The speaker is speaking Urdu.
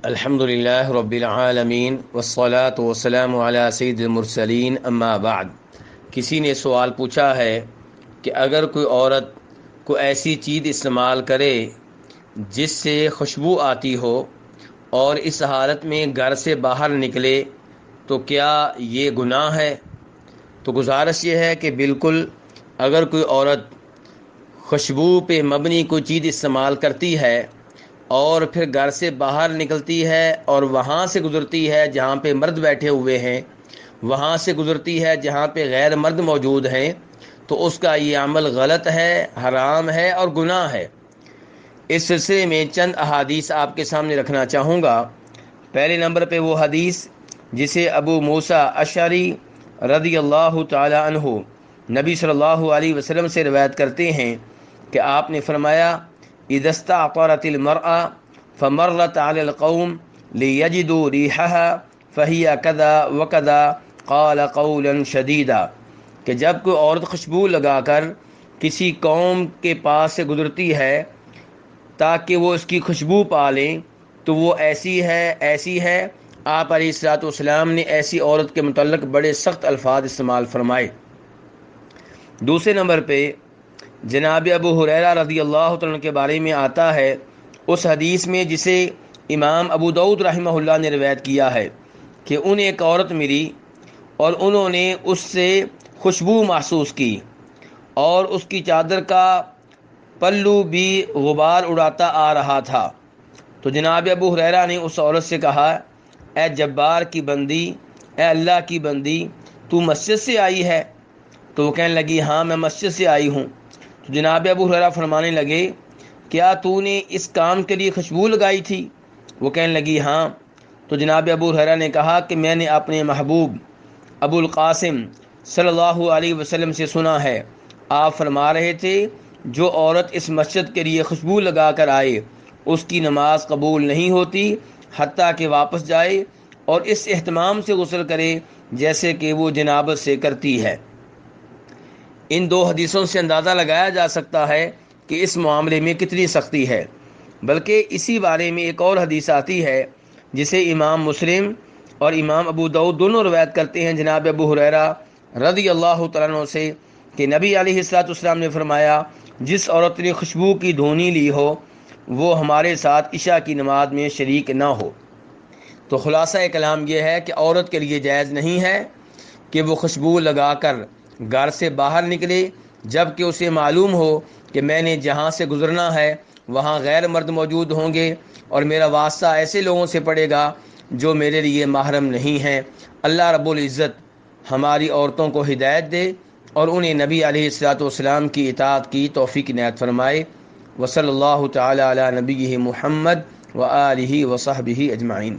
الحمد للہ رب العالمین والصلاة والسلام علی سید المرسلین اما بعد۔ کسی نے سوال پوچھا ہے کہ اگر کوئی عورت کو ایسی چیز استعمال کرے جس سے خوشبو آتی ہو اور اس حالت میں گھر سے باہر نکلے تو کیا یہ گناہ ہے؟ تو گزارش یہ ہے کہ بالکل، اگر کوئی عورت خوشبو پہ مبنی کوئی چیز استعمال کرتی ہے اور پھر گھر سے باہر نکلتی ہے اور وہاں سے گزرتی ہے جہاں پہ مرد بیٹھے ہوئے ہیں، وہاں سے گزرتی ہے جہاں پہ غیر مرد موجود ہیں، تو اس کا یہ عمل غلط ہے، حرام ہے اور گناہ ہے۔ اس سلسلے میں چند احادیث آپ کے سامنے رکھنا چاہوں گا۔ پہلے نمبر پہ وہ حدیث جسے ابو موسیٰ اشعری رضی اللہ تعالی عنہ نبی صلی اللہ علیہ وسلم سے روایت کرتے ہیں کہ آپ نے فرمایا: اذا استعطرت المرأة فمرت على القوم ليجدوا ريحها فهي كذا وكذا قال قولا شديدا، کہ جب کوئی عورت خوشبو لگا کر کسی قوم کے پاس سے گزرتی ہے تاکہ وہ اس کی خوشبو پا لیں تو وہ ایسی ہے۔ آپ علیہ الصلوۃ والسلام نے ایسی عورت کے متعلق بڑے سخت الفاظ استعمال فرمائے۔ دوسرے نمبر پہ جناب ابو ہریرہ رضی اللہ تعالیٰ کے بارے میں آتا ہے، اس حدیث میں جسے امام ابو داؤد رحمہ اللہ نے روایت کیا ہے کہ انہیں ایک عورت ملی اور انہوں نے اس سے خوشبو محسوس کی اور اس کی چادر کا پلو بھی غبار اڑاتا آ رہا تھا۔ تو جناب ابو ہریرہ نے اس عورت سے کہا: اے جبار کی بندی، اے اللہ کی بندی، تو مسجد سے آئی ہے؟ تو وہ کہنے لگی: ہاں، میں مسجد سے آئی ہوں۔ تو جناب ابو ہریرہ فرمانے لگے: کیا تو نے اس کام کے لیے خوشبو لگائی تھی؟ وہ کہنے لگی: ہاں۔ تو جناب ابو ہریرہ نے کہا کہ میں نے اپنے محبوب ابو القاسم صلی اللہ علیہ وسلم سے سنا ہے، آپ فرما رہے تھے جو عورت اس مسجد کے لیے خوشبو لگا کر آئے اس کی نماز قبول نہیں ہوتی حتیٰ کہ واپس جائے اور اس اہتمام سے غسل کرے جیسے کہ وہ جنابت سے کرتی ہے۔ ان دو حدیثوں سے اندازہ لگایا جا سکتا ہے کہ اس معاملے میں کتنی سختی ہے۔ بلکہ اسی بارے میں ایک اور حدیث آتی ہے جسے امام مسلم اور امام ابو داؤد دونوں روایت کرتے ہیں جناب ابو ہریرہ رضی اللہ تعالیٰ عنہ سے کہ نبی علیہ الصلوۃ والسلام نے فرمایا: جس عورت نے خوشبو کی دھونی لی ہو وہ ہمارے ساتھ عشاء کی نماز میں شریک نہ ہو۔ تو خلاصہ کلام یہ ہے کہ عورت کے لیے جائز نہیں ہے کہ وہ خوشبو لگا کر گھر سے باہر نکلے جب کہ اسے معلوم ہو کہ میں نے جہاں سے گزرنا ہے وہاں غیر مرد موجود ہوں گے اور میرا واسطہ ایسے لوگوں سے پڑے گا جو میرے لیے محرم نہیں ہیں۔ اللہ رب العزت ہماری عورتوں کو ہدایت دے اور انہیں نبی علیہ الصلوۃ والسلام کی اطاعت کی توفیق عنایت فرمائے۔ وصلی اللہ تعالی علی نبیہ محمد وآلہ وصحبہ اجمعین۔